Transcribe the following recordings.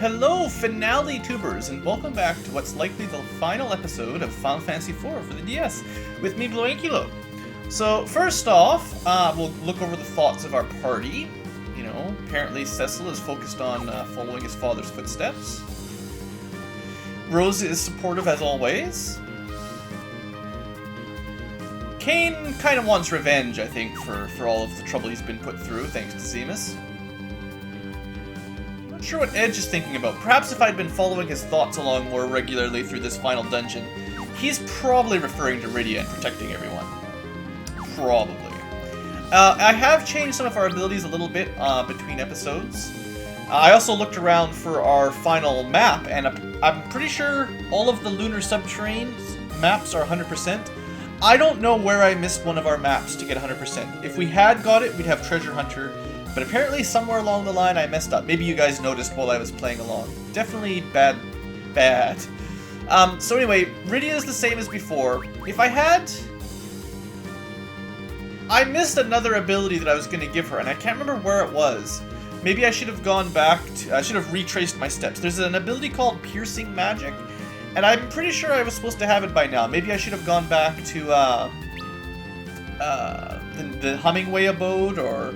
Hello, finale tubers, and welcome back to what's likely the final episode of Final Fantasy IV for the DS, with me, BlueAnkylo. So, first off, we'll look over the thoughts of our party. You know, apparently Cecil is focused on following his father's footsteps. Rose is supportive as always. Kain kind of wants revenge, I think, for all of the trouble he's been put through, thanks to Zemus. Not sure what Edge is thinking about. Perhaps if I'd been following his thoughts along more regularly through this final dungeon, he's probably referring to Rydia and protecting everyone. Probably. I have changed some of our abilities a little bit between episodes. I also looked around for our final map, and I'm pretty sure all of the Lunar Subterranean maps are 100%. I don't know where I missed one of our maps to get 100%. If we had got it, we'd have Treasure Hunter, but apparently somewhere along the line I messed up. Maybe you guys noticed while I was playing along. Definitely bad. So anyway, Rydia is the same as before. If I had... I missed another ability that I was going to give her, and I can't remember where it was. Maybe I should have gone back to... I should have retraced my steps. There's an ability called Piercing Magic, and I'm pretty sure I was supposed to have it by now. Maybe I should have gone back to the Hummingway abode, or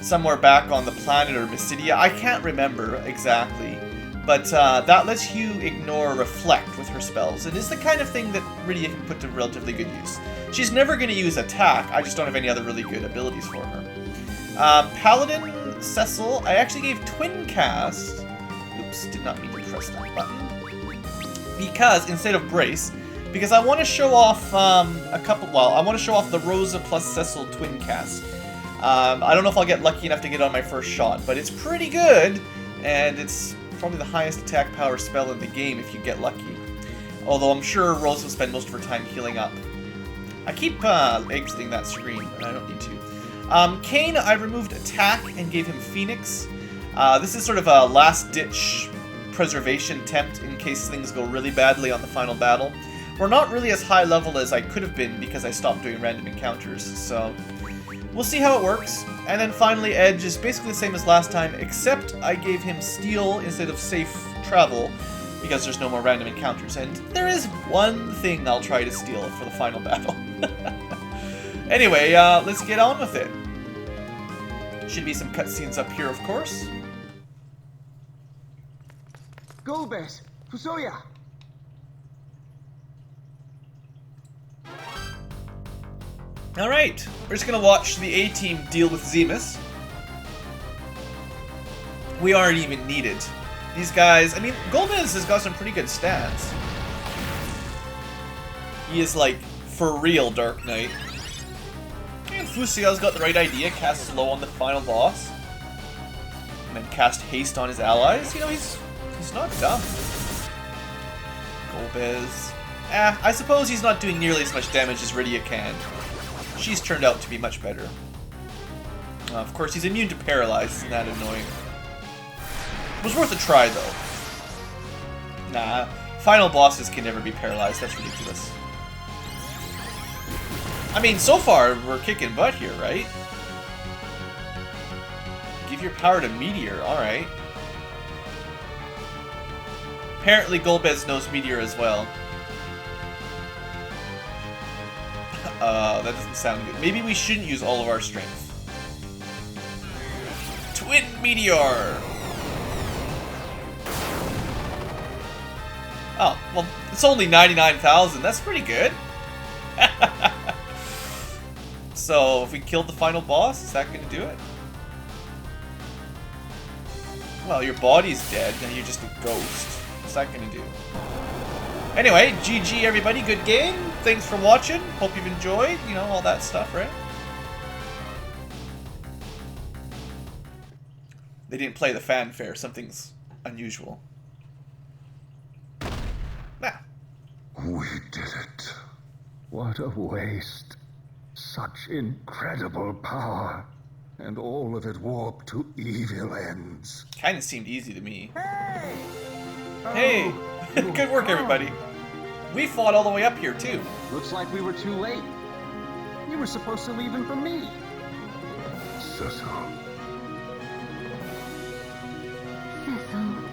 somewhere back on the planet, or Mysidia. I can't remember exactly. But that lets you ignore Reflect with her spells. It is the kind of thing that Rydia can put to relatively good use. She's never going to use Attack, I just don't have any other really good abilities for her. Paladin Cecil, I actually gave Twin Cast. Oops, did not mean to press that button. Because, instead of Brace, because I want to show off I want to show off the Rosa plus Cecil Twin Cast. I don't know if I'll get lucky enough to get on my first shot, but it's pretty good, and it's probably the highest attack power spell in the game if you get lucky. Although I'm sure Rose will spend most of her time healing up. I keep exiting that screen, but I don't need to. Kain, I removed Attack and gave him Phoenix. This is sort of a last-ditch preservation attempt in case things go really badly on the final battle. We're not really as high level as I could have been because I stopped doing random encounters, so we'll see how it works. And then finally, Edge is basically the same as last time, except I gave him Steal instead of Safe Travel, because there's no more random encounters. And there is one thing I'll try to steal for the final battle. Anyway, let's get on with it. Should be some cutscenes up here, of course. Golbez, Fusoya. Alright, we're just gonna watch the A-Team deal with Zemus. We aren't even needed. These guys, I mean, Golbez has got some pretty good stats. He is, like, for real Dark Knight. And Fusoya's got the right idea, cast slow on the final boss. And then cast haste on his allies. You know, he's not dumb. Golbez. I suppose he's not doing nearly as much damage as Rydia can. She's turned out to be much better. Of course, he's immune to Paralyze. Isn't that annoying? It was worth a try, though. Nah, final bosses can never be paralyzed. That's ridiculous. I mean, so far, we're kicking butt here, right? Give your power to Meteor. Alright. Apparently, Golbez knows Meteor as well. That doesn't sound good. Maybe we shouldn't use all of our strength. Twin Meteor! Oh, well, it's only 99,000. That's pretty good. So, if we killed the final boss, is that going to do it? Well, your body's dead, and you're just a ghost. What's that going to do? Anyway, GG everybody, good game. Thanks for watching. Hope you've enjoyed, you know, all that stuff, right? They didn't play the fanfare. Something's unusual. Nah. We did it. What a waste. Such incredible power. And all of it warped to evil ends. Kinda seemed easy to me. Hey! Hey! Good work, everybody. We fought all the way up here, too. Looks like we were too late. You were supposed to leave him for me. Cecil. Cecil.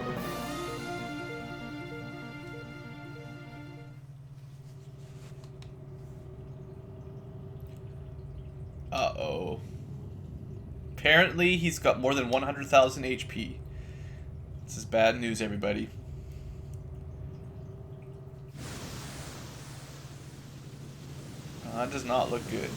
Uh-oh. Apparently, he's got more than 100,000 HP. This is bad news, everybody. That does not look good.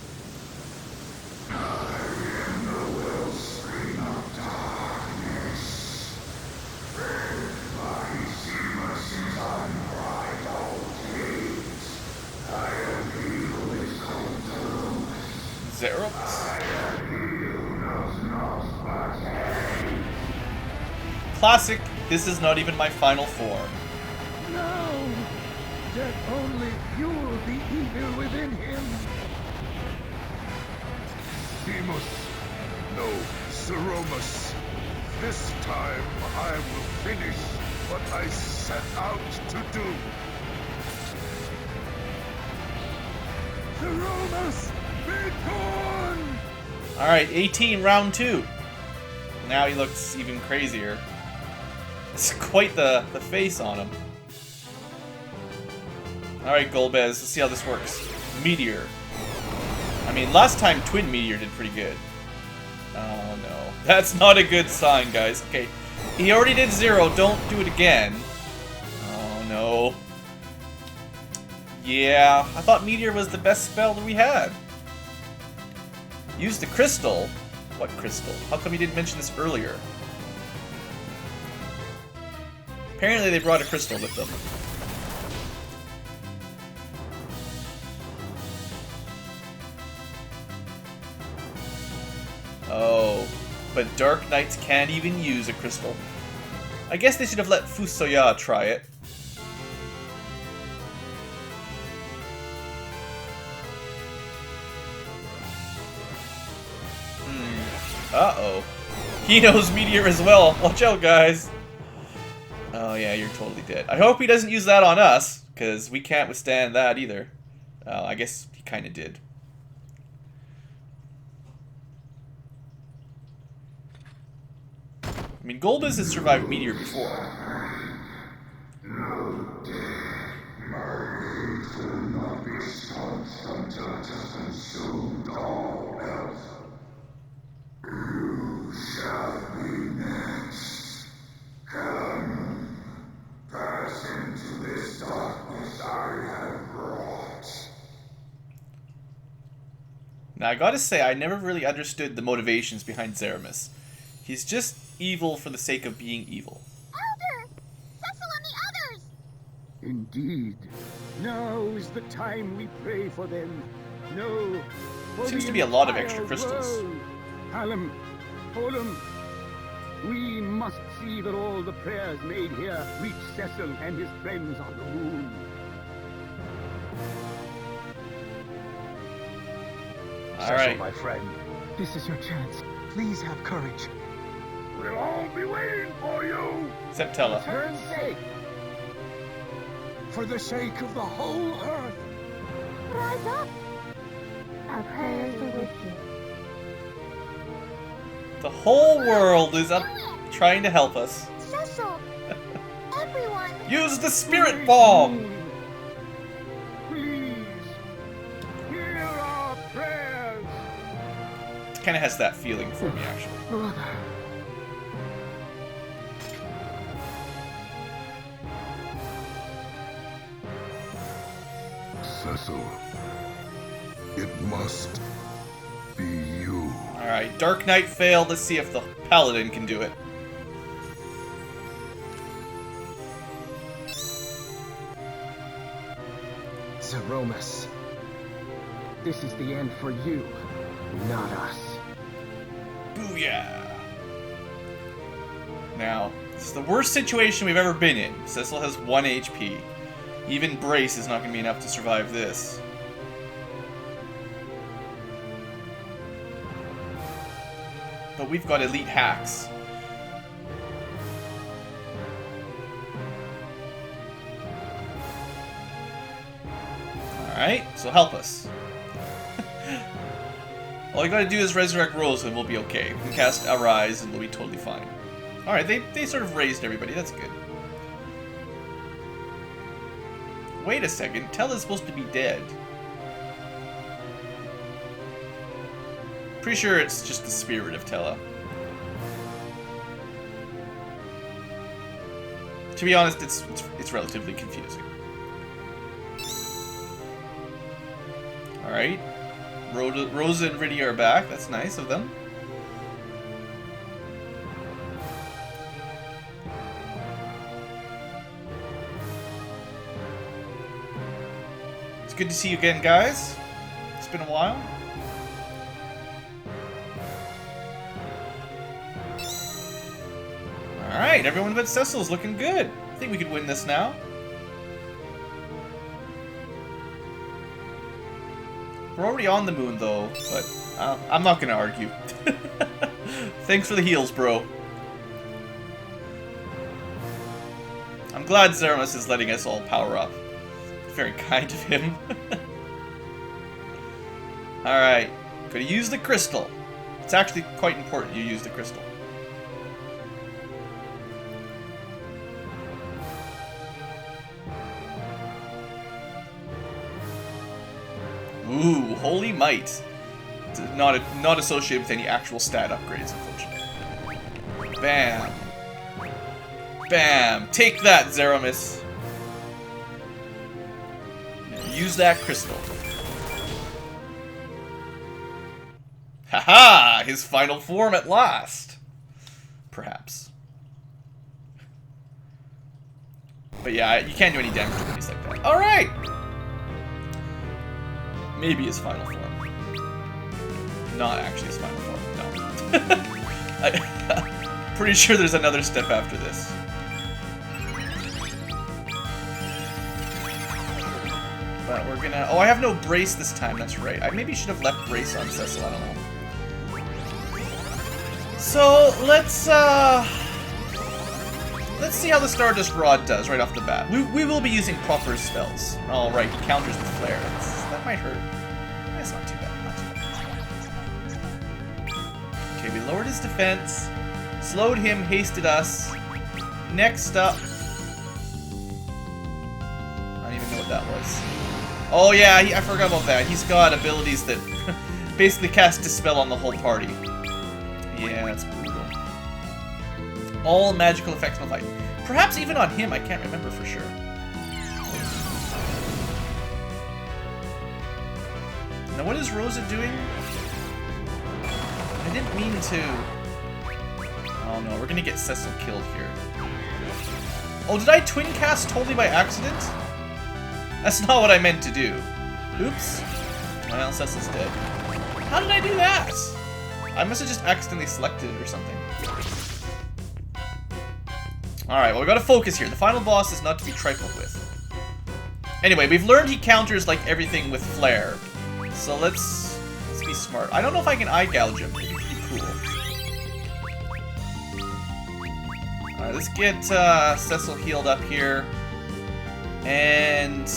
Zeromus. Classic, this is not even my final form. No! That only fueled the evil within him. Zemus. No, Zeromus. This time I will finish what I set out to do. Zeromus, be gone! Alright, 18, round 2. Now he looks even crazier. It's quite the face on him. Alright, Golbez, let's see how this works. Meteor. I mean, last time Twin Meteor did pretty good. Oh no. That's not a good sign, guys. Okay, he already did 0, don't do it again. Oh no. Yeah, I thought Meteor was the best spell that we had. Use the crystal. What crystal? How come you didn't mention this earlier? Apparently they brought a crystal with them. Oh, but Dark Knights can't even use a crystal. I guess they should have let Fusoya try it. Uh-oh. He knows Meteor as well. Watch out, guys. Oh yeah, you're totally dead. I hope he doesn't use that on us, because we can't withstand that either. I guess he kind of did. I mean, Golbez has survived Meteor before. No day, my hate will not be stanched until it has consumed all else. You shall be next. Come, pass into this darkness I have brought. Now, I gotta say, I never really understood the motivations behind Zeramus. He's just evil for the sake of being evil. Elder! Cecil and the others! Indeed. Now is the time we pray for them. No. For Seems the to be a lot of entire extra crystals. world. Hallam, Holem, we must see that all the prayers made here reach Cecil and his friends on the moon. Alright. My friend, this is your chance. Please have courage. We'll all be waiting for you. Septella. For her sake. For the sake of the whole earth. Rise up! Our prayers are with you. The whole world is up trying to help us. Cecil! Everyone! Use the spirit bomb! Please, hear our prayers. It kind of has that feeling for me, actually. Brother. Cecil, it must be you. Alright, Dark Knight failed. Let's see if the Paladin can do it. Zeromus. This is the end for you, not us. Booyah! Now, this is the worst situation we've ever been in. Cecil has 1 HP. Even Brace is not going to be enough to survive this. But we've got elite hacks. Alright, so help us. All you gotta do is resurrect Rose and we'll be okay. We can cast Arise and we'll be totally fine. Alright, they sort of raised everybody, that's good. Wait a second, Tell is supposed to be dead. Pretty sure it's just the spirit of Tella. To be honest, it's relatively confusing. Alright. Rosa and Riddy are back. That's nice of them. It's good to see you again, guys. It's been a while. Alright, everyone but Cecil's looking good. I think we could win this now. We're already on the moon, though, but I'm not gonna argue. Thanks for the heals, bro. I'm glad Zeramus is letting us all power up. Very kind of him. Alright, gotta use the crystal. It's actually quite important you use the crystal. Ooh, Holy Might. It's not associated with any actual stat upgrades, unfortunately. Bam. Bam. Take that, Zeramus. Use that crystal. Haha! His final form at last. Perhaps. But yeah, you can't do any damage to things like that. Alright! Maybe his final form. Not actually his final form, no. I'm pretty sure there's another step after this. But we're gonna... Oh, I have no brace this time, that's right. I maybe should have left brace on Cecil, I don't know. So, let's see how the Stardust Rod does right off the bat. We will be using proper spells. Oh, right, he counters with Flare. That might hurt. That's not too bad, not too bad. Okay, we lowered his defense, slowed him, hasted us. Next up... I don't even know what that was. Oh yeah, I forgot about that. He's got abilities that basically cast Dispel on the whole party. Yeah, that's brutal. All magical effects on fight. Perhaps even on him, I can't remember for sure. Now what is Rosa doing? I didn't mean to... Oh no, we're gonna get Cecil killed here. Oh, did I twin cast totally by accident? That's not what I meant to do. Oops. Well, Cecil's dead. How did I do that? I must have just accidentally selected it or something. Alright, well we gotta focus here. The final boss is not to be trifled with. Anyway, we've learned he counters like everything with Flare. So let's be smart. I don't know if I can eye gouge him. It'd be pretty cool. Alright, let's get Cecil healed up here. And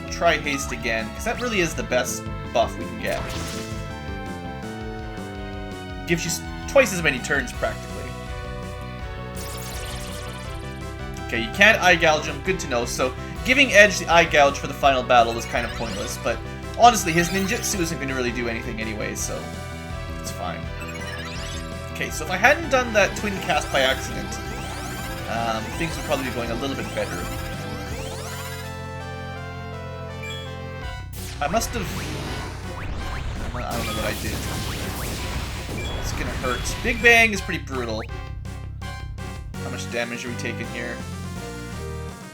try haste again, because that really is the best buff we can get. Gives you twice as many turns, practically. Okay, you can't eye gouge him, good to know. So, giving Edge the eye gouge for the final battle was kind of pointless, but honestly, his ninjutsu isn't going to really do anything anyway, so it's fine. Okay, so if I hadn't done that twin cast by accident, things would probably be going a little bit better. I must have... I don't know what I did. It's gonna hurt. Big Bang is pretty brutal. How much damage are we taking here?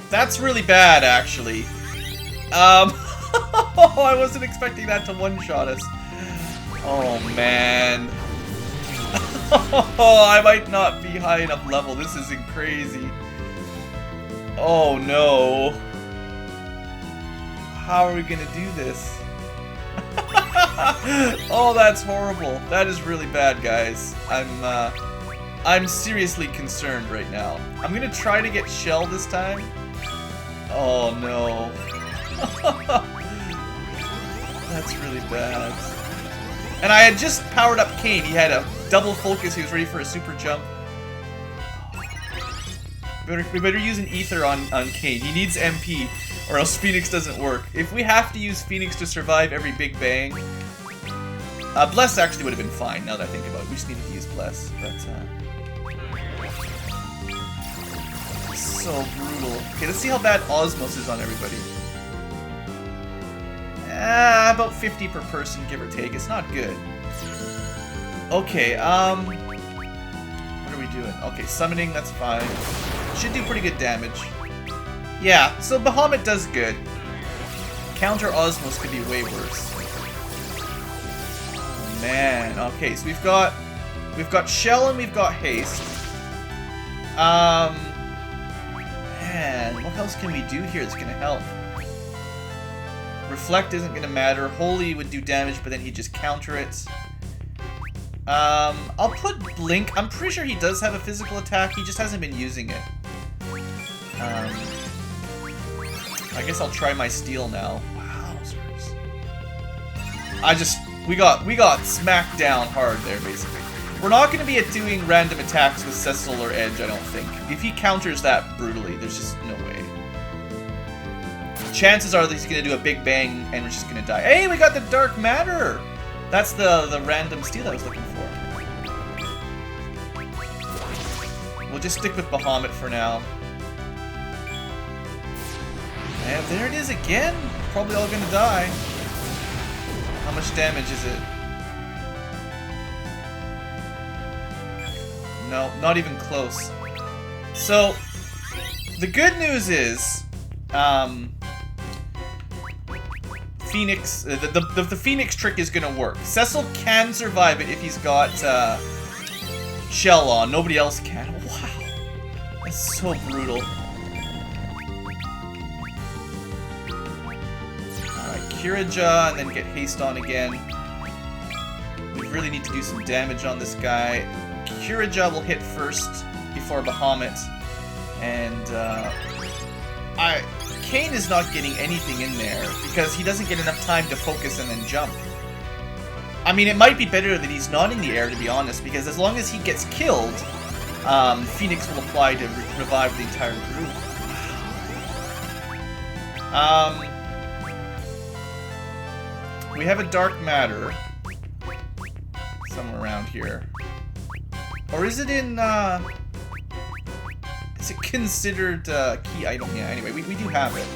That's really bad, actually. I wasn't expecting that to one-shot us. Oh, man. Oh, I might not be high enough level. This isn't crazy. Oh, no. How are we gonna do this? Oh, that's horrible. That is really bad, guys. I'm seriously concerned right now. I'm gonna try to get Shell this time. Oh no. That's really bad. And I had just powered up Kane. He had a double focus. He was ready for a super jump. We better use an ether on Kane. He needs MP, or else Phoenix doesn't work. If we have to use Phoenix to survive every Big Bang, Bless actually would have been fine, now that I think about it. We just needed to use Bless, but, so brutal. Okay, let's see how bad Osmos is on everybody. About 50 per person, give or take. It's not good. Okay, what are we doing? Okay, summoning, that's fine. Should do pretty good damage. Yeah, so Bahamut does good. Counter Osmos could be way worse. Oh, man. Okay, so we've got Shell and we've got Haste. Man, what else can we do here that's gonna help? Reflect isn't gonna matter. Holy would do damage, but then he'd just counter it. I'll put Blink. I'm pretty sure he does have a physical attack. He just hasn't been using it. I guess I'll try my Steel now. Wowzers. We got smacked down hard there, basically. We're not going to be doing random attacks with Cecil or Edge, I don't think. If he counters that brutally, there's just no way. Chances are that he's going to do a big bang and we're just going to die. Hey, we got the Dark Matter! That's the random Steel I was looking for. We'll just stick with Bahamut for now. And there it is again! Probably all going to die. How much damage is it? No, not even close. So, the good news is, Phoenix, the Phoenix trick is gonna work. Cecil can survive it if he's got Shell on. Nobody else can. Wow, that's so brutal. Alright, Kirija, and then get Haste on again. We really need to do some damage on this guy. Kirija will hit first before Bahamut, and Kane is not getting anything in there because he doesn't get enough time to focus and then jump. I mean, it might be better that he's not in the air, to be honest, because as long as he gets killed, Phoenix will apply to revive the entire group. We have a Dark Matter somewhere around here. Or is it in, is it considered key item? Yeah, anyway, we do have it.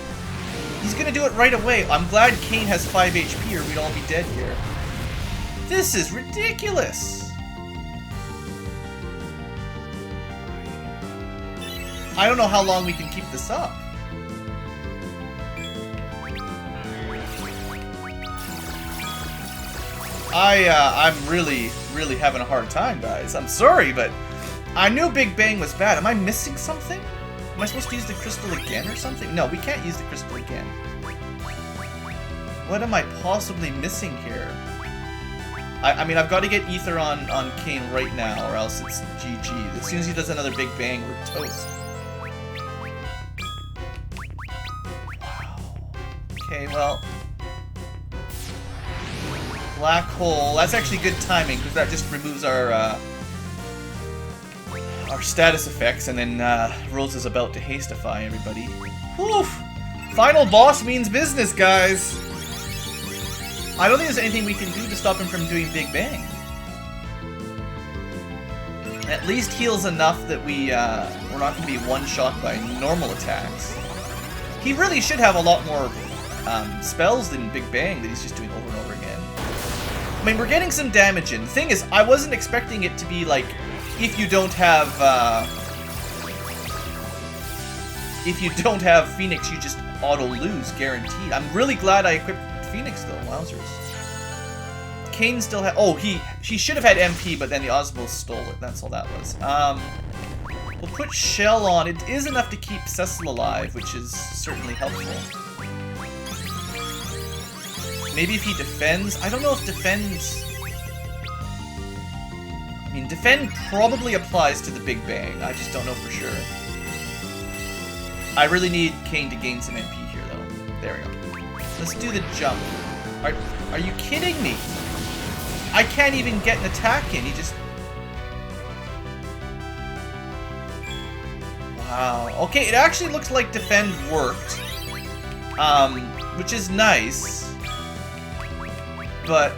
He's gonna do it right away. I'm glad Kane has 5 HP or we'd all be dead here. This is ridiculous! I don't know how long we can keep this up. I'm really having a hard time, guys. I'm sorry, but I knew Big Bang was bad. Am I missing something? Am I supposed to use the crystal again or something? No, we can't use the crystal again. What am I possibly missing here? I mean, I've got to get Ether on Kane right now, or else it's GG. As soon as he does another Big Bang, we're toast. Wow. Okay, well... Black Hole. That's actually good timing, because that just removes our status effects, and then Rose is about to hastify everybody. Whew! Final boss means business, guys! I don't think there's anything we can do to stop him from doing Big Bang. At least heals enough that we're not going to be one-shot by normal attacks. He really should have a lot more spells than Big Bang that he's just doing over and over again. I mean, we're getting some damage in. The thing is, I wasn't expecting it to be like, if you don't have Phoenix, you just auto-lose, guaranteed. I'm really glad I equipped Phoenix, though. Wowzers. Kane still had... Oh, he should have had MP, but then the Osmos stole it. That's all that was. We'll put Shell on. It is enough to keep Cecil alive, which is certainly helpful. Maybe if he defends? I don't know if defends... I mean, defend probably applies to the Big Bang. I just don't know for sure. I really need Kane to gain some MP here, though. There we go. Let's do the jump. Are you kidding me? I can't even get an attack in. He just... Wow. Okay, it actually looks like defend worked. Which is nice. But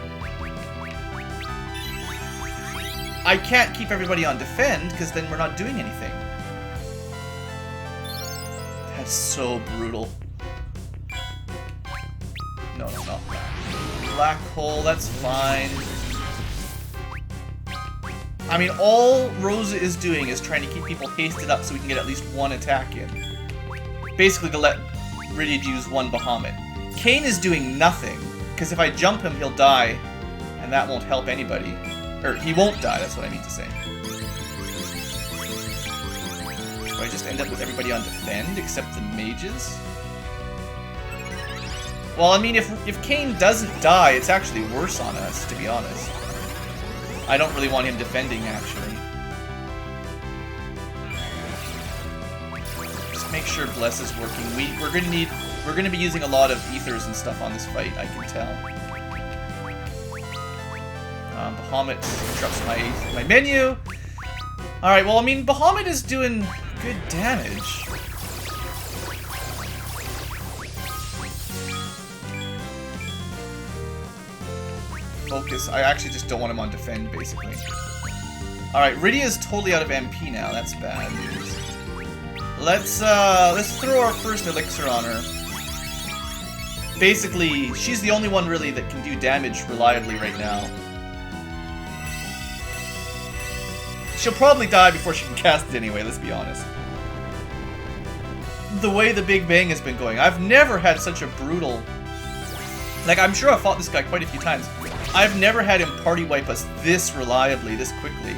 I can't keep everybody on defend, because then we're not doing anything. That's so brutal. No, no, no. Black hole, that's fine. I mean, all Rosa is doing is trying to keep people hasted up so we can get at least one attack in. Basically to let Rydia use one Bahamut. Kane is doing nothing, because if I jump him, he'll die, and that won't help anybody. Or, he won't die, that's what I mean to say. So I just end up with everybody on defend, except the mages? Well, I mean, if Kane doesn't die, it's actually worse on us, to be honest. I don't really want him defending, actually. Just make sure Bless is working. We're gonna be using a lot of ethers and stuff on this fight, I can tell. Bahamut interrupts my menu. Alright, well, I mean, Bahamut is doing good damage. Focus. I actually just don't want him on defend, basically. Alright, Rydia is totally out of MP now. That's bad news. Let's throw our first elixir on her. Basically, she's the only one really that can do damage reliably right now. She'll probably die before she can cast it anyway, let's be honest. The way the Big Bang has been going, I've never had such a brutal... Like, I'm sure I've fought this guy quite a few times. I've never had him party wipe us this reliably, this quickly.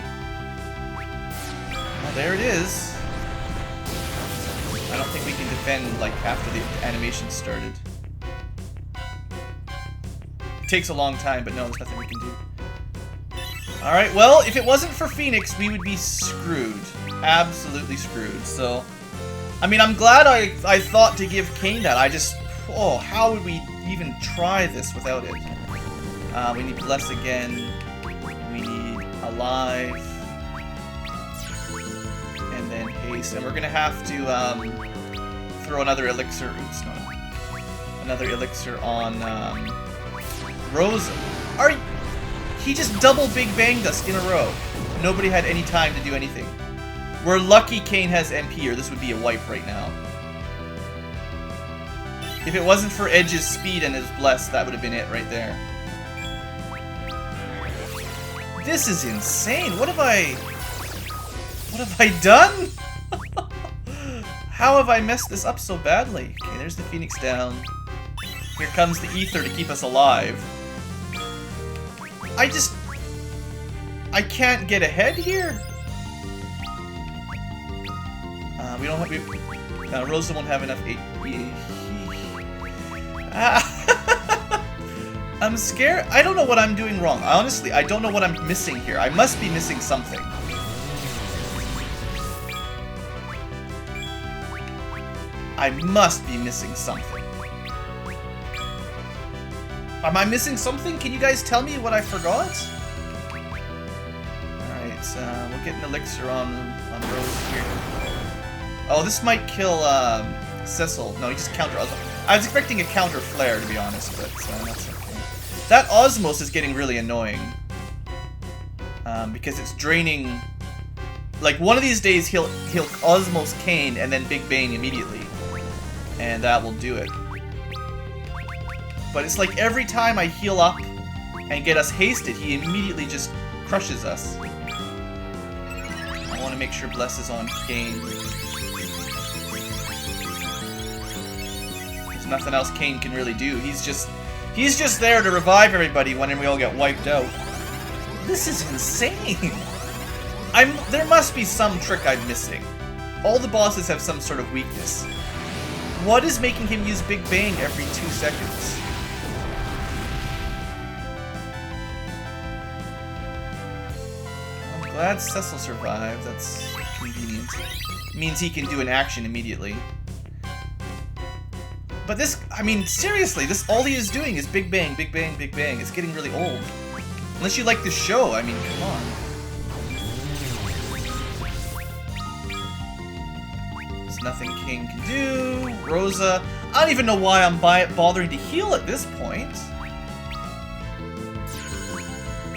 Well, there it is. I don't think we can defend, like, after the animation started. It takes a long time, but no, there's nothing we can do. Alright, well, if it wasn't for Phoenix, we would be screwed. Absolutely screwed, so... I mean, I'm glad I thought to give Kane that. I just... Oh, how would we even try this without it? We need Bless again. We need Alive. And then Haste. And we're gonna have to throw another elixir. Oops, no. Another elixir on Rosa. He just double Big Banged us in a row. Nobody had any time to do anything. We're lucky Kane has MP, or this would be a wipe right now. If it wasn't for Edge's speed and his Bless, that would have been it right there. This is insane. What have I done? How have I messed this up so badly? Okay, there's the Phoenix down. Here comes the Ether to keep us alive. I can't get ahead here. We don't have... Rosa won't have enough HP. I'm scared. I don't know what I'm doing wrong. Honestly, I don't know what I'm missing here. I must be missing something. I must be missing something. Am I missing something? Can you guys tell me what I forgot? Alright, we'll get an elixir on Rose here. Oh, this might kill Cecil. No, he just counter Osmos. I was expecting a counter flare, to be honest, but that's okay. That Osmos is getting really annoying. Because it's draining... Like, one of these days he'll Osmos Kane and then Big Bang immediately. And that will do it. But it's like every time I heal up and get us hasted, he immediately just crushes us. I want to make sure Bless is on Kane. There's nothing else Kane can really do. He's just there to revive everybody when we all get wiped out. This is insane. There must be some trick I'm missing. All the bosses have some sort of weakness. What is making him use Big Bang every 2 seconds? I'm glad Cecil survived. That's convenient. Means he can do an action immediately. But this, I mean, seriously, this all he is doing is Big Bang, Big Bang, Big Bang. It's getting really old. Unless you like this show, I mean, come on. There's nothing King can do. Rosa, I don't even know why I'm bothering to heal at this point.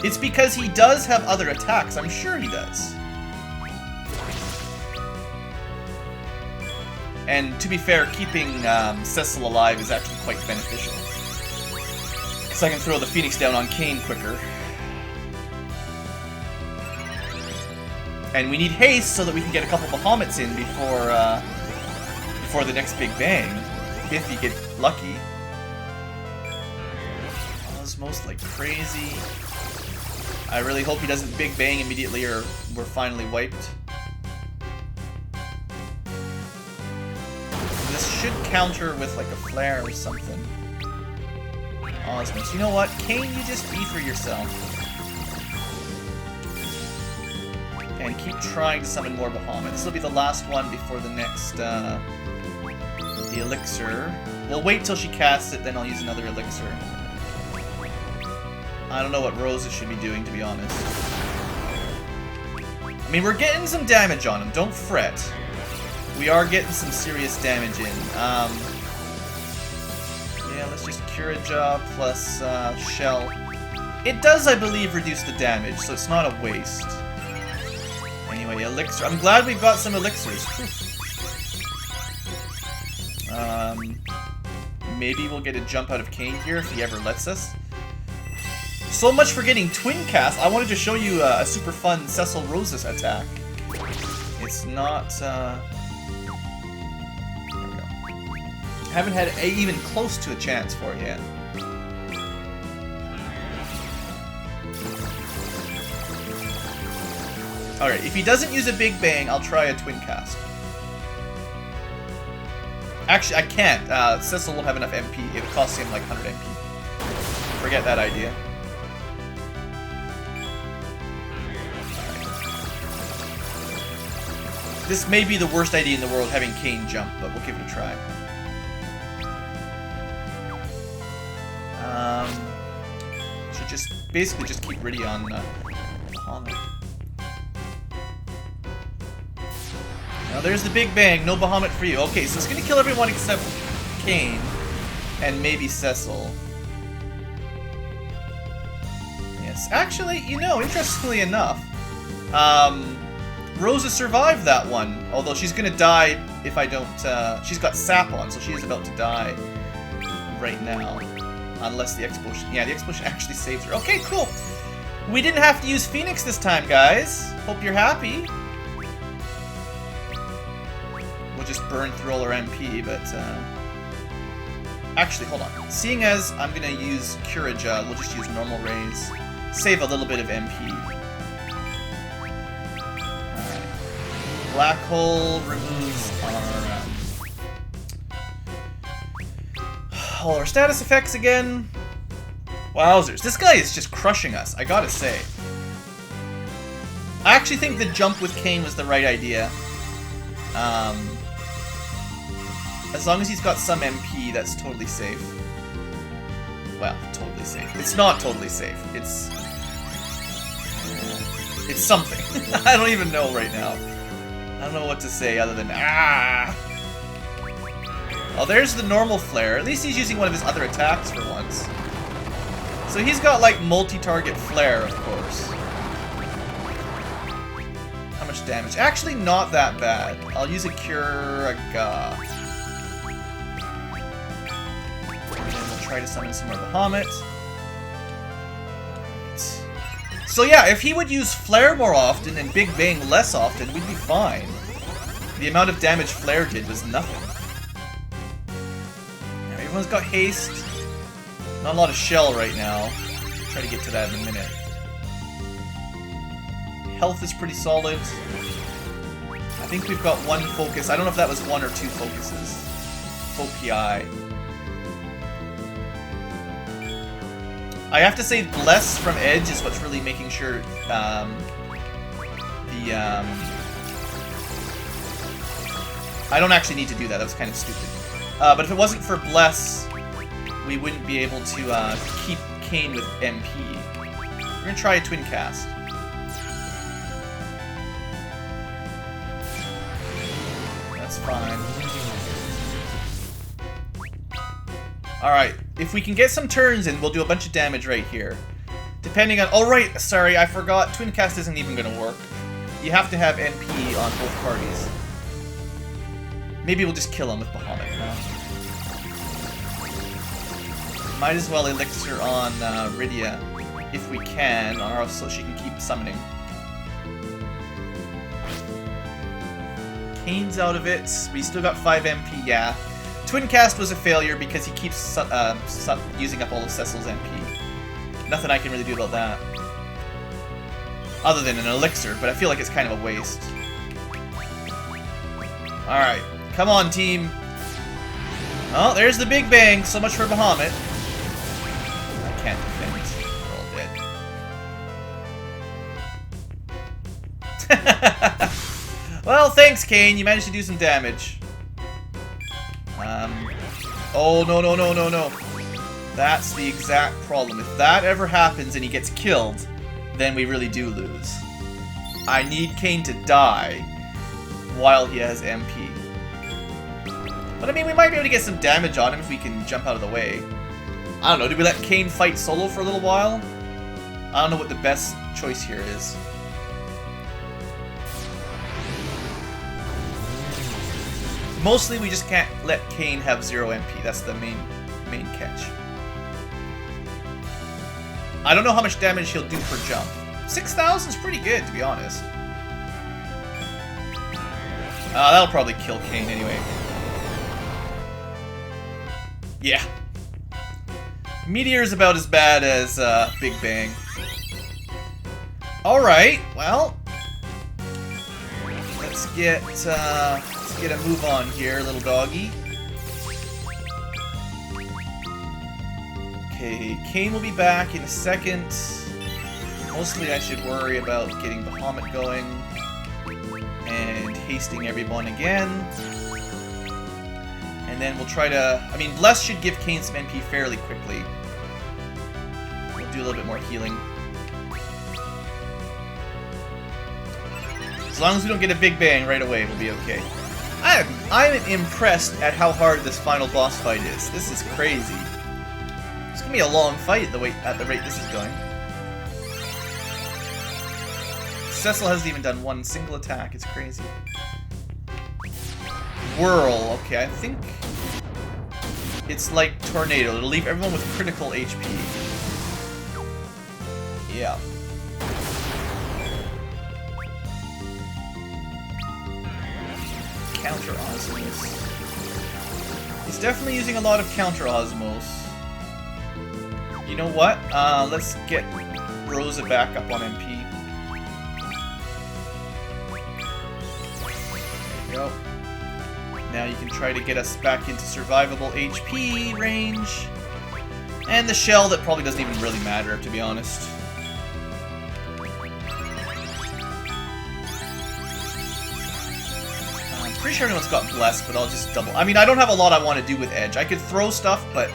It's because he does have other attacks. I'm sure he does. And to be fair, keeping Cecil alive is actually quite beneficial. Because I can throw the Phoenix down on Kane quicker. And we need haste so that we can get a couple Bahamuts in before the next Big Bang. If you get lucky. Osmos like crazy. I really hope he doesn't Big Bang immediately or we're finally wiped. This should counter with like a flare or something. Osmos. You know what? Kane, you just be for yourself. And keep trying to summon more Bahamut. This will be the last one before the next, the elixir. We'll wait till she casts it, then I'll use another elixir. I don't know what Rosa should be doing, to be honest. I mean, we're getting some damage on him, don't fret. We are getting some serious damage in. Yeah, let's just Curaja plus Shell. It does, I believe, reduce the damage, so it's not a waste. Anyway, elixir. I'm glad we've got some elixirs. Maybe we'll get a jump out of Kane here if he ever lets us. So much for getting Twin Cast. I wanted to show you a super fun Cecil Rosa's attack. It's not, there we go. Haven't had even close to a chance for it yet. Alright, if he doesn't use a Big Bang, I'll try a Twin Cast. Actually, I can't. Cecil won't have enough MP. It costs him like 100 MP. Forget that idea. This may be the worst idea in the world, having Kane jump, but we'll give it a try. Should just basically just keep Riddy on Bahamut. Now there's the Big Bang, no Bahamut for you. Okay, so it's gonna kill everyone except Kane and maybe Cecil. Yes, actually, you know, interestingly enough, Rosa survived that one, although she's gonna die if I don't, she's got sap on, so she is about to die right now. Unless the explosion, yeah, the explosion actually saves her. Okay, cool. We didn't have to use Phoenix this time, guys. Hope you're happy. We'll just burn through all our MP, but, actually, hold on. Seeing as I'm gonna use Curaja, we'll just use normal rays. Save a little bit of MP. Black hole removes all our status effects again. Wowzers, this guy is just crushing us, I gotta say. I actually think the jump with Kane was the right idea. As long as he's got some MP, that's totally safe. Well, totally safe. It's not totally safe. It's something. I don't even know right now. I don't know what to say other than ah. Oh, there's the normal flare. At least he's using one of his other attacks for once. So he's got like multi-target flare, of course. How much damage? Actually, not that bad. I'll use a Curaga. And then we'll try to summon some more Bahamut. So yeah, if he would use Flare more often and Big Bang less often, we'd be fine. The amount of damage Flare did was nothing. Now, everyone's got haste. Not a lot of shell right now. Try to get to that in a minute. Health is pretty solid. I think we've got one focus. I don't know if that was one or two focuses. Foci. I have to say, Bless from Edge is what's really making sure I don't actually need to do that. That was kind of stupid. But if it wasn't for Bless, we wouldn't be able to keep Kane with MP. We're gonna try a Twin Cast. That's fine. Alright, if we can get some turns in, we'll do a bunch of damage right here. Depending on... Oh, right. Sorry, I forgot. Twin cast isn't even going to work. You have to have NP on both parties. Maybe we'll just kill him with Bahamut. Might as well elixir on Rydia if we can, or else so she can keep summoning. Kane's out of it. We still got 5 MP, yeah. Twin cast was a failure because he keeps using up all of Cecil's MP. Nothing I can really do about that. Other than an elixir, but I feel like it's kind of a waste. Alright, come on team. Oh, there's the Big Bang. So much for Bahamut. I can't defend. We're all dead. Well, thanks, Kane. You managed to do some damage. Oh, no, no, no, no, no. That's the exact problem. If that ever happens and he gets killed, then we really do lose. I need Kane to die while he has MP. But I mean, we might be able to get some damage on him if we can jump out of the way. I don't know, do we let Kane fight solo for a little while? I don't know what the best choice here is. Mostly we just can't let Kane have 0 MP. That's the main catch. I don't know how much damage he'll do per jump. 6,000 is pretty good, to be honest. That'll probably kill Kane anyway. Yeah. Meteor's about as bad as Big Bang. Alright, well. Let's get a move on here, little doggy. Okay, Kane will be back in a second. Mostly I should worry about getting Bahamut going and hasting everyone again. And then we'll try to... I mean, Bless should give Kane some MP fairly quickly. We'll do a little bit more healing. As long as we don't get a Big Bang right away, we'll be okay. I'm impressed at how hard this final boss fight is. This is crazy. It's gonna be a long fight at the rate this is going. Cecil hasn't even done one single attack. It's crazy. Whirl. Okay, I think it's like Tornado. It'll leave everyone with critical HP. Yeah. Counter Osmos. He's definitely using a lot of Counter Osmos. You know what? Let's get Rosa back up on MP. There you go. Now you can try to get us back into survivable HP range. And the shell that probably doesn't even really matter, to be honest. Pretty sure everyone's got Blessed, but I'll just double... I mean, I don't have a lot I want to do with Edge. I could throw stuff, but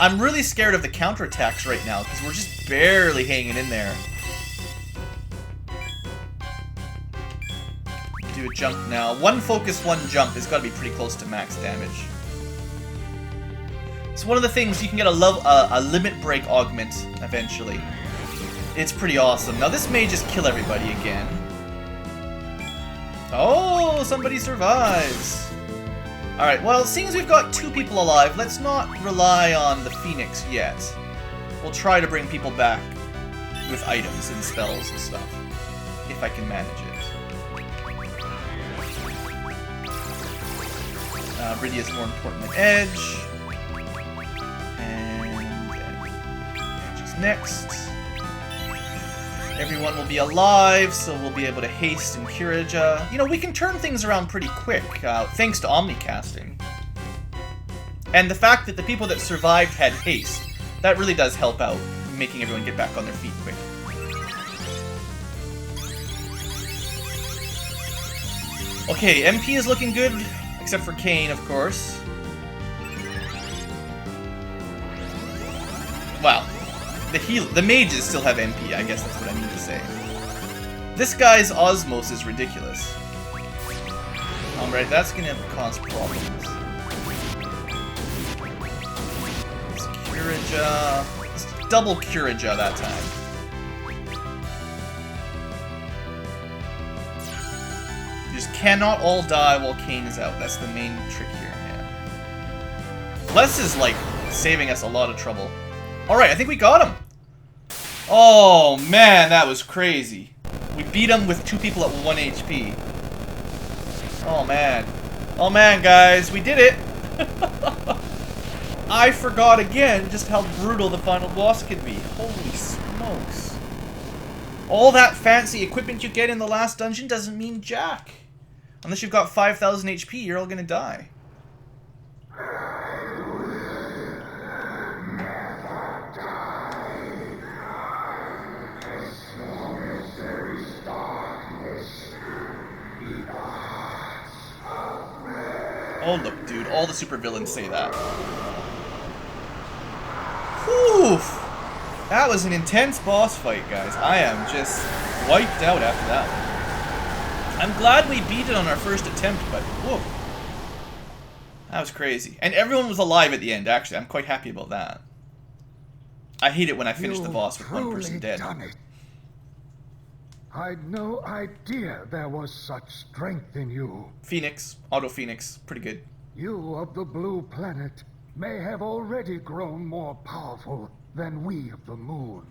I'm really scared of the counterattacks right now, because we're just barely hanging in there. Do a jump now. One focus, one jump has got to be pretty close to max damage. So one of the things, you can get a limit break augment eventually. It's pretty awesome. Now this may just kill everybody again. Oh, somebody survives. Alright, well, seeing as we've got 2 people alive, let's not rely on the Phoenix yet. We'll try to bring people back with items and spells and stuff, if I can manage it. Rydia's more important than Edge. And Edge is next. Everyone will be alive, so we'll be able to haste and Curaja. You know, we can turn things around pretty quick, thanks to Omnicasting. And the fact that the people that survived had haste, that really does help out, making everyone get back on their feet quick. Okay, MP is looking good, except for Kane, of course. Wow. The mages still have MP, I guess that's what I mean to say. This guy's Osmos is ridiculous. Alright, that's gonna cause problems. It's Curaja. It's double Curaja that time. cannot all die while Kane is out. That's the main trick here, yeah. Les is, like, saving us a lot of trouble. Alright, I think we got him. Oh, man, that was crazy. We beat him with 2 people at 1 HP. Oh, man. Oh, man, guys, we did it. I forgot again just how brutal the final boss can be. Holy smokes. All that fancy equipment you get in the last dungeon doesn't mean jack. Unless you've got 5,000 HP, you're all gonna die. Oh, look, dude, all the supervillains say that. Whew! That was an intense boss fight, guys. I am just wiped out after that one. I'm glad we beat it on our first attempt, but whoa. That was crazy. And everyone was alive at the end, actually. I'm quite happy about that. I hate it when I finish the boss with one person dead. Done it. I'd no idea there was such strength in you. Phoenix. Auto Phoenix. Pretty good. You of the blue planet may have already grown more powerful than we of the moon.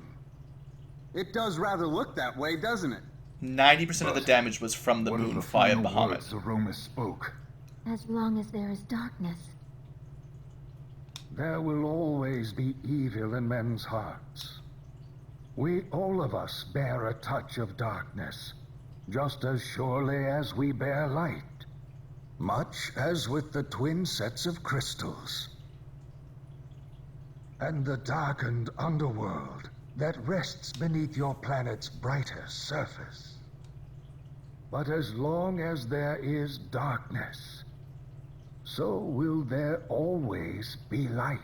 It does rather look that way, doesn't it? 90% of the damage was from the moon via Bahamut. Zeromus spoke. As long as there is darkness. There will always be evil in men's hearts. We, all of us, bear a touch of darkness, just as surely as we bear light. Much as with the twin sets of crystals. And the darkened underworld that rests beneath your planet's brighter surface. But as long as there is darkness, so will there always be light.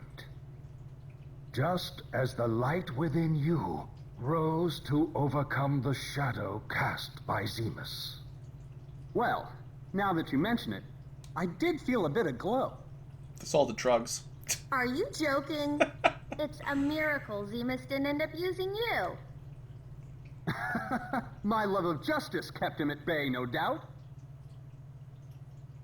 Just as the light within you rose to overcome the shadow cast by Zemus. Well, now that you mention it, I did feel a bit of glow. That's all the drugs. Are you joking? It's a miracle Zemus didn't end up using you. My love of justice kept him at bay, no doubt.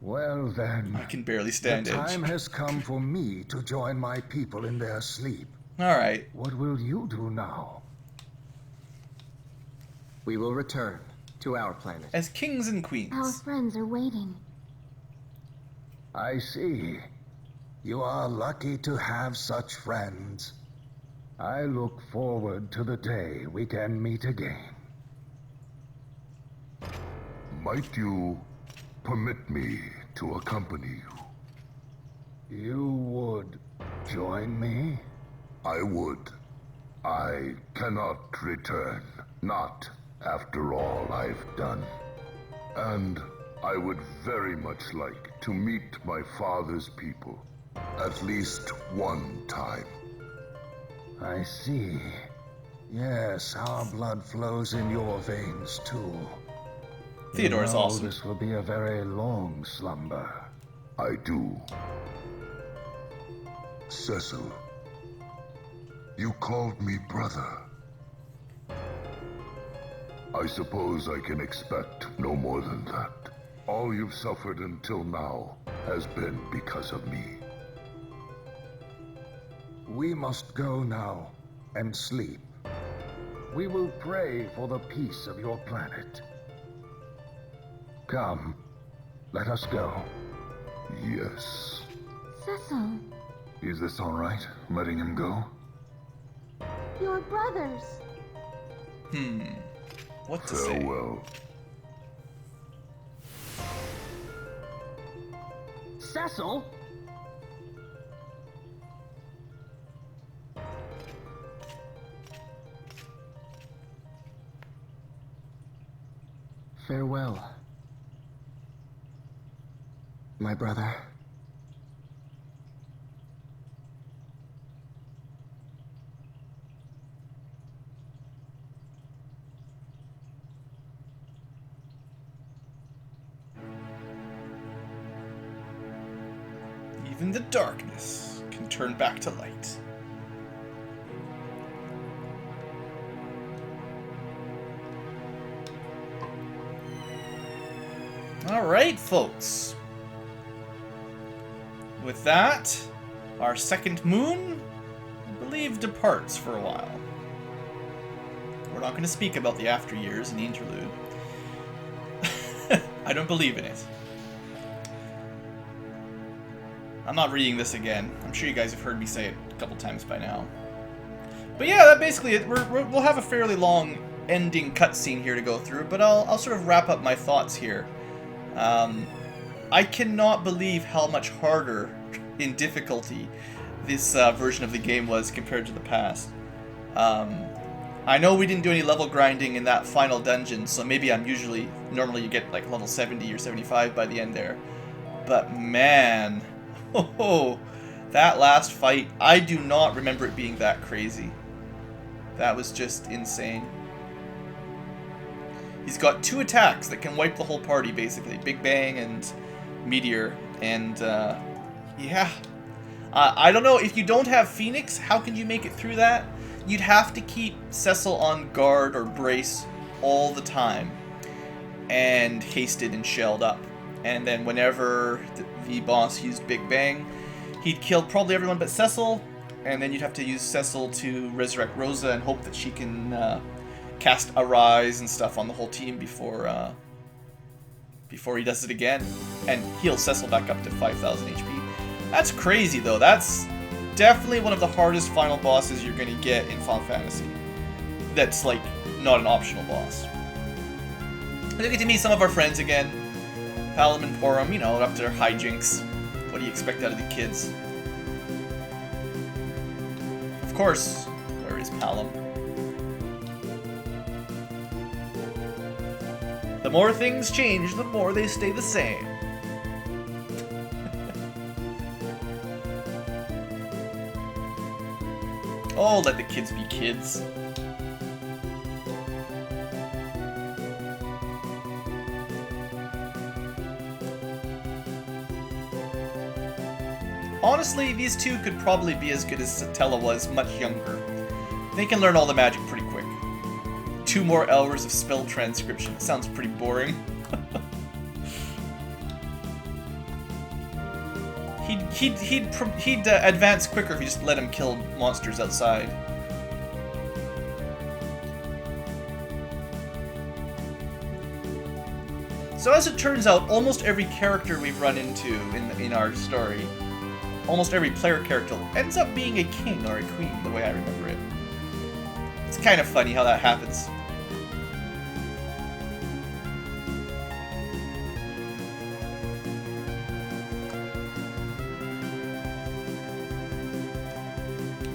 Well then, I can barely stand the it. time has come for me to join my people in their sleep. Alright. What will you do now? We will return to our planet. As kings and Our queens. friends are waiting. I see. You are lucky to have such friends. I look forward to the day we can meet again. Might you permit me to accompany you? You would join me? I would. I cannot return, not after all I've done. And I would very much like to meet my father's people, at least one time. I see. Yes, our blood flows in your veins too. Theodore is You know awesome. This will be a very long slumber. I do. Cecil, you called me brother. I suppose I can expect no more than that. All you've suffered until now has been because of me. We must go now and sleep. We will pray for the peace of your planet. Come, let us go. Yes. Cecil, Is this all right, letting him go? your brothers. What to say? Farewell. Cecil? Farewell, my brother. Even the darkness can turn back to light. Alright, folks. With that, our second moon, I believe, departs for a while. We're not going to speak about the after years in the interlude. I don't believe in it. I'm not reading this again. I'm sure you guys have heard me say it a couple times by now. But yeah, that basically it. We'll have a fairly long ending cutscene here to go through, but I'll sort of wrap up my thoughts here. I cannot believe how much harder in difficulty this version of the game was compared to the past. I know we didn't do any level grinding in that final dungeon, so maybe normally you get like level 70 or 75 by the end there. But man, that last fight, I do not remember it being that crazy. That was just insane. He's got 2 attacks that can wipe the whole party, basically. Big Bang and Meteor. And, yeah. I don't know, if you don't have Phoenix, how can you make it through that? You'd have to keep Cecil on guard or brace all the time. And hasted and shelled up. And then whenever the boss used Big Bang, he'd kill probably everyone but Cecil. And then you'd have to use Cecil to resurrect Rosa and hope that she can cast Arise and stuff on the whole team before he does it again. And heal Cecil back up to 5,000 HP. That's crazy though. That's definitely one of the hardest final bosses you're going to get in Final Fantasy. That's like not an optional boss. We get to meet some of our friends again. Palom and Porum, you know, up to their hijinks. What do you expect out of the kids? Of course, where is Palom? The more things change, the more they stay the same. Oh, let the kids be kids. Honestly, these two could probably be as good as Satella was much younger. They can learn all the magic pretty quick. 2 more hours of spell transcription. It sounds pretty boring. He'd advance quicker if you just let him kill monsters outside. So as it turns out, almost every character we've run into in our story, almost every player character ends up being a king or a queen, the way I remember it. It's kind of funny how that happens.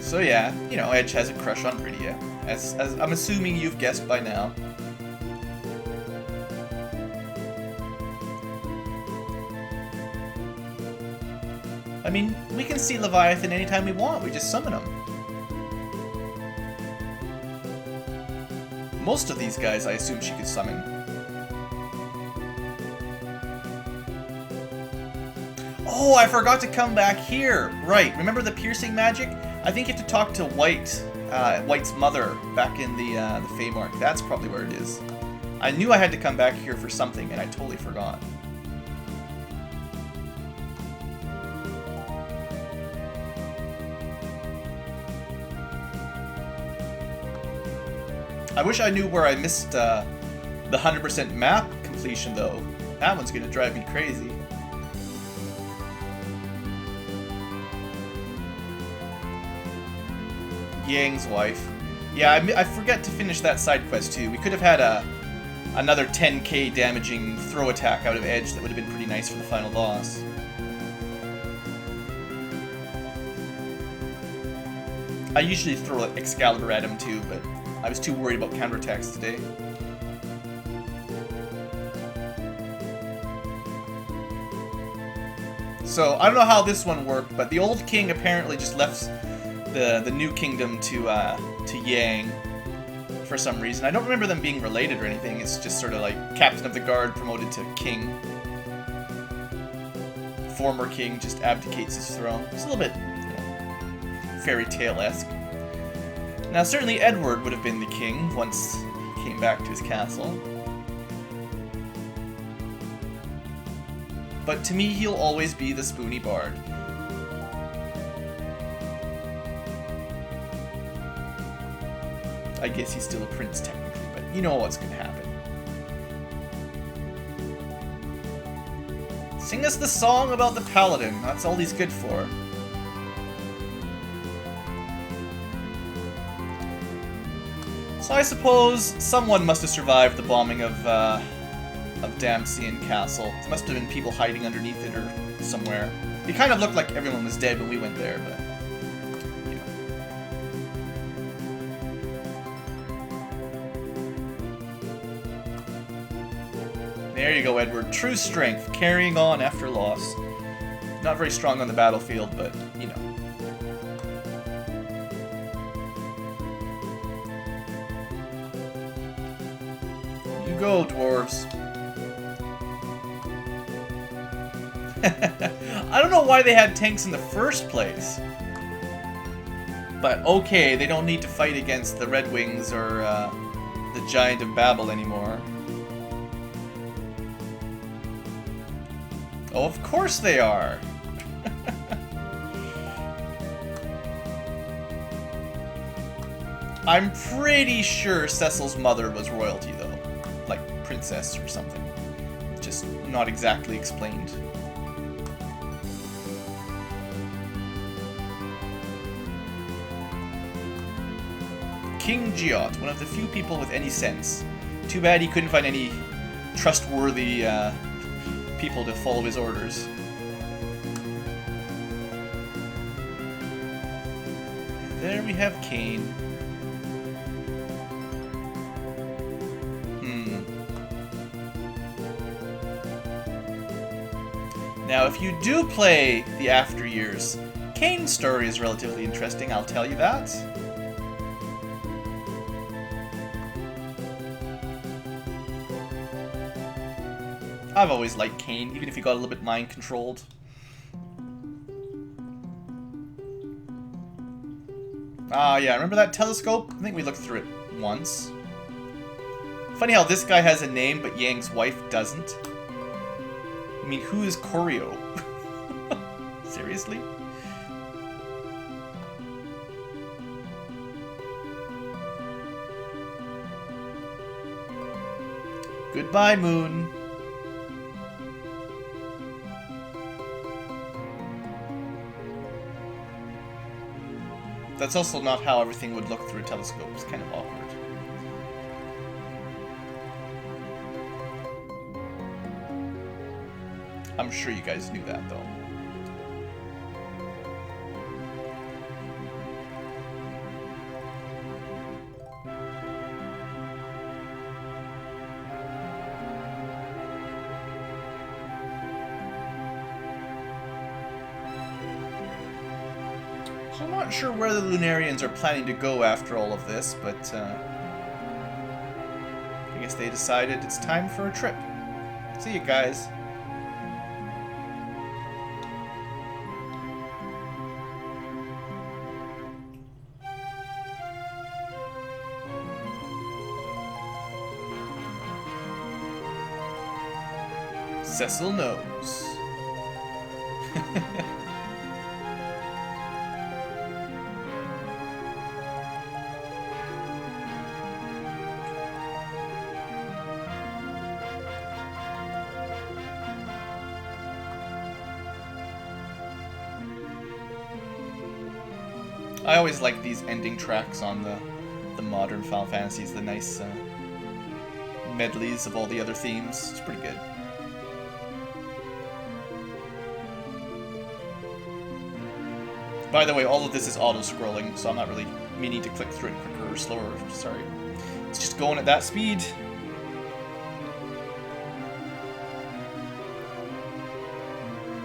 So yeah, you know, Edge has a crush on Rydia, as I'm assuming you've guessed by now. I mean, we can see Leviathan anytime we want, we just summon him. Most of these guys I assume she could summon. Oh, I forgot to come back here! Right, remember the piercing magic? I think you have to talk to White's mother back in the Feymark. That's probably where it is. I knew I had to come back here for something, and I totally forgot. I wish I knew where I missed the 100% map completion, though. That one's gonna drive me crazy. Yang's wife. Yeah, I forget to finish that side quest too. We could have had another 10k damaging throw attack out of Edge that would have been pretty nice for the final boss. I usually throw Excalibur at him too, but I was too worried about counterattacks today. So, I don't know how this one worked, but the old king apparently just left the new kingdom to Yang for some reason. I don't remember them being related or anything. It's just sort of like captain of the guard promoted to king. Former king just abdicates his throne. It's a little bit, you know, fairy tale-esque. Now, certainly Edward would have been the king once he came back to his castle. but to me he'll always be the spoony bard. I guess he's still a prince technically, but you know what's gonna happen. Sing us the song about the paladin, that's all he's good for. So I suppose someone must have survived the bombing of Damsian Castle. There must have been people hiding underneath it or somewhere. It kind of looked like everyone was dead when we went there, but you know. There you go, Edward. True strength, carrying on after loss. Not very strong on the battlefield, but you know. You go, dwarves. I don't know why they had tanks in the first place. But okay, they don't need to fight against the Red Wings or the Giant of Babel anymore. Oh, of course they are. I'm pretty sure Cecil's mother was royalty, though. Like, princess or something. Just not exactly explained. King Giot, one of the few people with any sense. Too bad he couldn't find any trustworthy people to follow his orders. And there we have Cain. Now, if you do play the After Years, Cain's story is relatively interesting, I'll tell you that. I've always liked Cain, even if he got a little bit mind-controlled. Ah, yeah, remember that telescope? I think we looked through it once. Funny how this guy has a name, but Yang's wife doesn't. I mean, who is Koryo? Seriously? Goodbye, Moon. That's also not how everything would look through a telescope. It's kind of awkward. I'm sure you guys knew that, though. So I'm not sure where the Lunarians are planning to go after all of this, but I guess they decided it's time for a trip. See you guys. Cecil knows. I always like these ending tracks on the modern Final Fantasies, the nice medleys of all the other themes. It's pretty good. By the way, all of this is auto-scrolling, so I'm not really meaning to click through it quicker or slower, sorry. It's just going at that speed.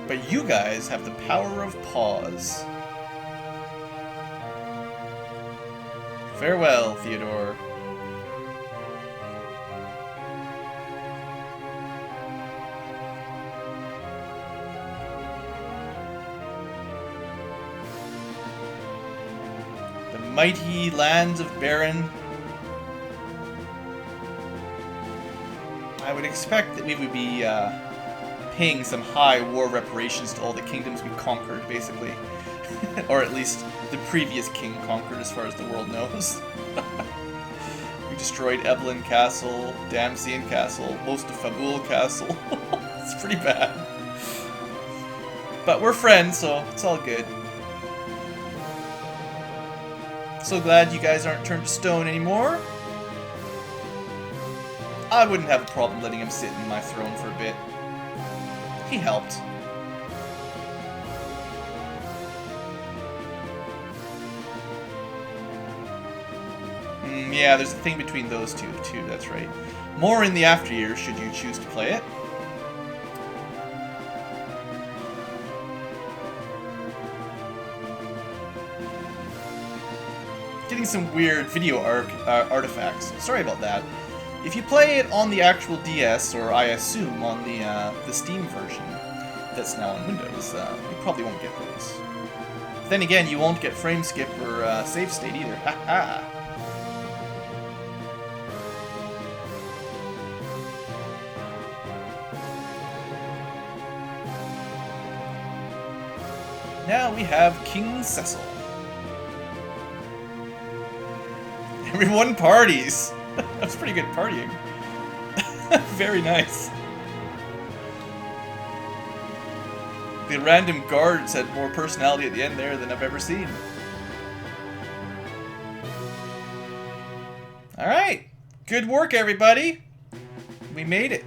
But you guys have the power of pause. Farewell, Theodore. The mighty lands of Baron. I would expect that we would be paying some high war reparations to all the kingdoms we conquered, basically. Or at least the previous king conquered, as far as the world knows. We destroyed Evelyn Castle, Damsian Castle, most of Fabul Castle. It's pretty bad. But we're friends, so it's all good. So glad you guys aren't turned to stone anymore. I wouldn't have a problem letting him sit in my throne for a bit. He helped. Yeah, there's a thing between those two, too, that's right. More in the after years, should you choose to play it. Getting some weird video artifacts. Sorry about that. If you play it on the actual DS, or I assume on the Steam version that's now on Windows, you probably won't get those. Then again, you won't get frame skip or save state either. Haha. Now we have King Cecil. Everyone parties! That's pretty good partying. Very nice. The random guards had more personality at the end there than I've ever seen. Alright. Good work, everybody. We made it.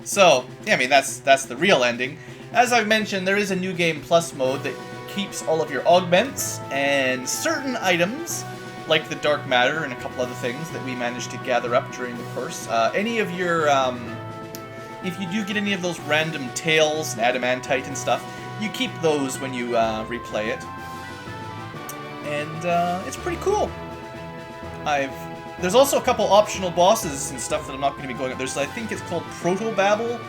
So, yeah, I mean, that's the real ending. As I've mentioned, there is a New Game Plus mode that keeps all of your augments and certain items, like the dark matter and a couple other things that we managed to gather up during the course. Any of your, if you do get any of those random tails and adamantite and stuff, you keep those when you replay it. And it's pretty cool. There's also a couple optional bosses and stuff that I'm not going to be going up. There's, I think it's called Proto-Babel.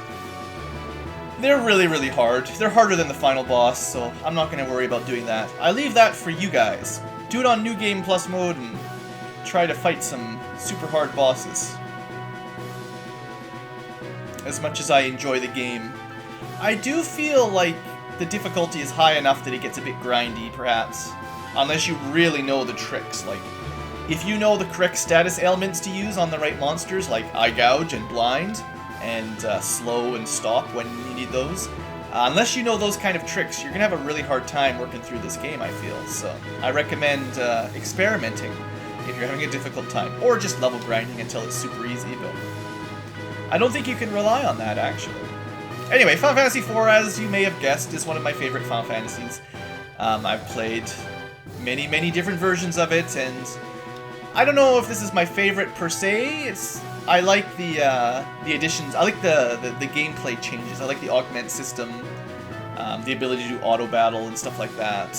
They're really, really hard. They're harder than the final boss, so I'm not going to worry about doing that. I leave that for you guys. Do it on New Game Plus mode and try to fight some super hard bosses. As much as I enjoy the game, I do feel like the difficulty is high enough that it gets a bit grindy, perhaps. Unless you really know the tricks. Like, if you know the correct status ailments to use on the right monsters, like Eye Gouge and Blind, and slow and stop when you need those. Unless you know those kind of tricks, you're going to have a really hard time working through this game, I feel. So I recommend experimenting if you're having a difficult time, or just level grinding until it's super easy, but I don't think you can rely on that, actually. Anyway, Final Fantasy IV, as you may have guessed, is one of my favorite Final Fantasies. I've played many, many different versions of it, and I don't know if this is my favorite per se. I like the additions. I like the gameplay changes. I like the augment system, the ability to do auto battle and stuff like that.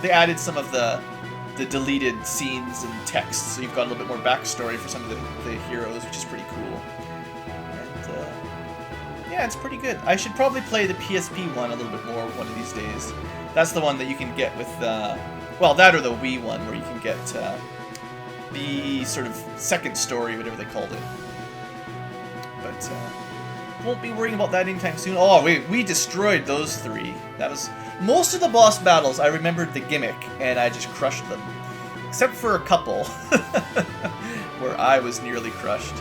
They added some of the deleted scenes and text, so you've got a little bit more backstory for some of the heroes, which is pretty cool. And yeah, it's pretty good. I should probably play the PSP one a little bit more one of these days. That's the one that you can get with well, that or the Wii one, where you can get the sort of second story, whatever they called it. But won't be worrying about that anytime soon. Oh, we destroyed those three. That was most of the boss battles. I remembered the gimmick, and I just crushed them, except for a couple where I was nearly crushed.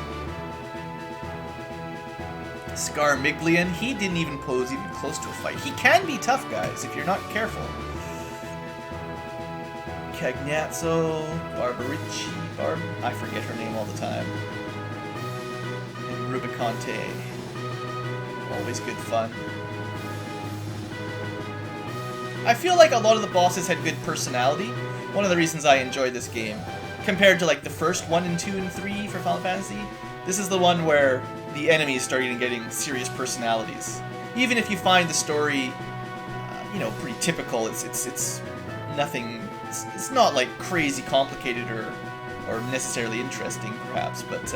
Scar Miglian, he didn't even pose even close to a fight. He can be tough, guys, if you're not careful. Cagnazzo, Barbarici, I forget her name all the time. And Rubicante. Always good fun. I feel like a lot of the bosses had good personality. One of the reasons I enjoyed this game, compared to like the first 1 and 2 and 3 for Final Fantasy, this is the one where the enemies started getting serious personalities. Even if you find the story, you know, pretty typical, it's nothing. It's not like crazy complicated or necessarily interesting, perhaps, but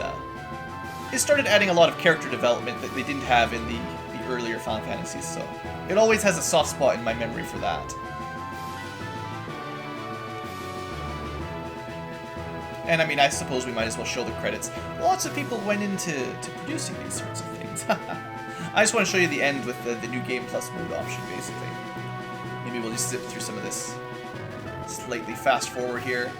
it started adding a lot of character development that they didn't have in the earlier Final Fantasies, so it always has a soft spot in my memory for that. And I mean, I suppose we might as well show the credits. Lots of people went into producing these sorts of things. I just want to show you the end with the New Game Plus mode option, basically. Maybe we'll just zip through some of this. Slightly fast forward here.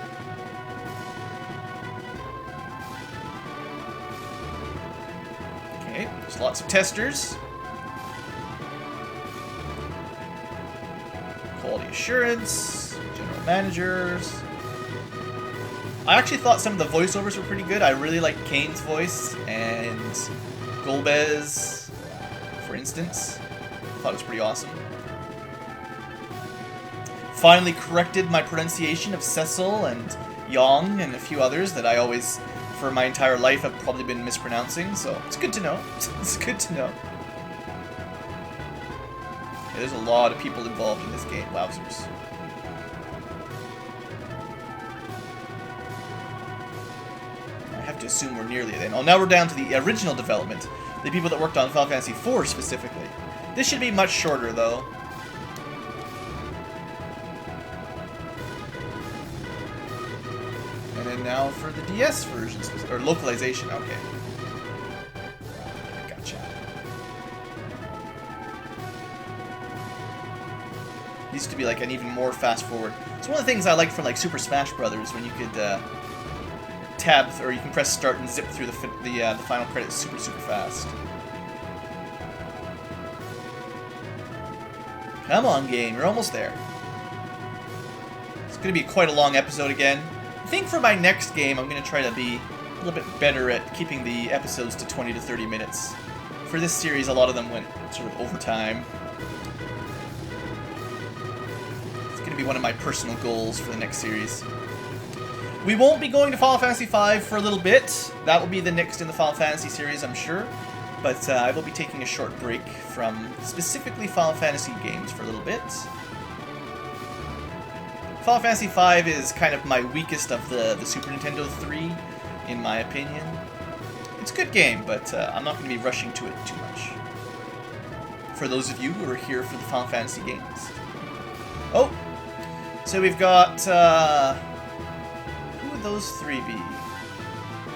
Okay, there's lots of testers. Quality assurance, general managers. I actually thought some of the voiceovers were pretty good. I really liked Kane's voice and Golbez, for instance. I thought it was pretty awesome. Finally corrected my pronunciation of Cecil and Yong and a few others that I always, for my entire life, have probably been mispronouncing, so it's good to know. It's good to know. Yeah, there's a lot of people involved in this game, wowzers. I have to assume we're nearly then. Oh, now we're down to the original development. The people that worked on Final Fantasy IV specifically. This should be much shorter, though. And then now for the DS version, or localization, okay. Gotcha. Used to be like an even more fast forward. It's one of the things I liked from like Super Smash Brothers, when you could tab, or you can press start and zip through the final credits super fast. Come on, game, you're almost there. It's going to be quite a long episode again. I think for my next game, I'm going to try to be a little bit better at keeping the episodes to 20 to 30 minutes. For this series, a lot of them went sort of overtime. It's going to be one of my personal goals for the next series. We won't be going to Final Fantasy V for a little bit. That will be the next in the Final Fantasy series, I'm sure. But I will be taking a short break from specifically Final Fantasy games for a little bit. Final Fantasy V is kind of my weakest of the Super Nintendo 3, in my opinion. It's a good game, but I'm not going to be rushing to it too much. For those of you who are here for the Final Fantasy games. Oh! So we've got... who would those three be?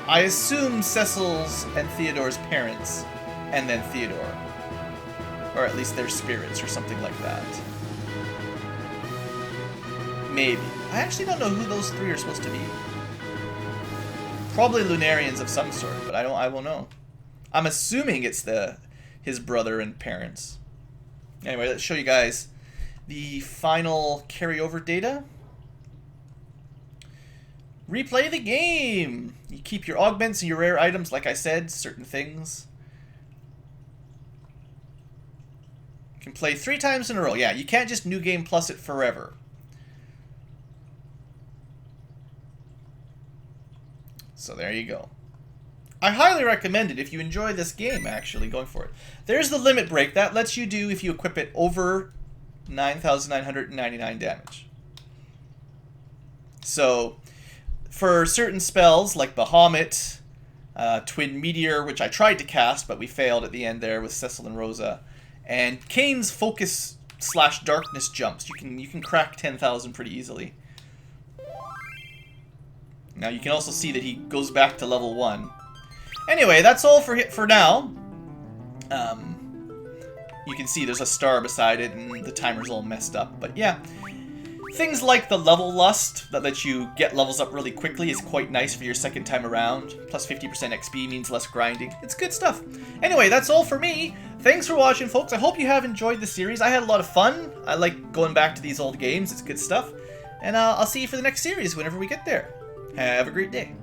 I assume Cecil's and Theodore's parents, and then Theodore. Or at least their spirits, or something like that. Maybe. I actually don't know who those three are supposed to be. Probably Lunarians of some sort, but I won't know. I'm assuming it's his brother and parents. Anyway, let's show you guys the final carryover data. Replay the game! You keep your augments and your rare items, like I said, certain things. You can play 3 times in a row. Yeah, you can't just New Game Plus it forever. So there you go. I highly recommend it if you enjoy this game, actually, going for it. There's the limit break. That lets you do, if you equip it, over 9,999 damage. So... for certain spells, like Bahamut, Twin Meteor, which I tried to cast, but we failed at the end there with Cecil and Rosa, and Kane's Focus / Darkness jumps, you can crack 10,000 pretty easily. Now you can also see that he goes back to level 1. Anyway, that's all for now. You can see there's a star beside it, and the timer's all messed up, but yeah. Things like the level lust that lets you get levels up really quickly is quite nice for your second time around. Plus 50% XP means less grinding. It's good stuff. Anyway, that's all for me. Thanks for watching, folks. I hope you have enjoyed the series. I had a lot of fun. I like going back to these old games. It's good stuff. And I'll see you for the next series whenever we get there. Have a great day.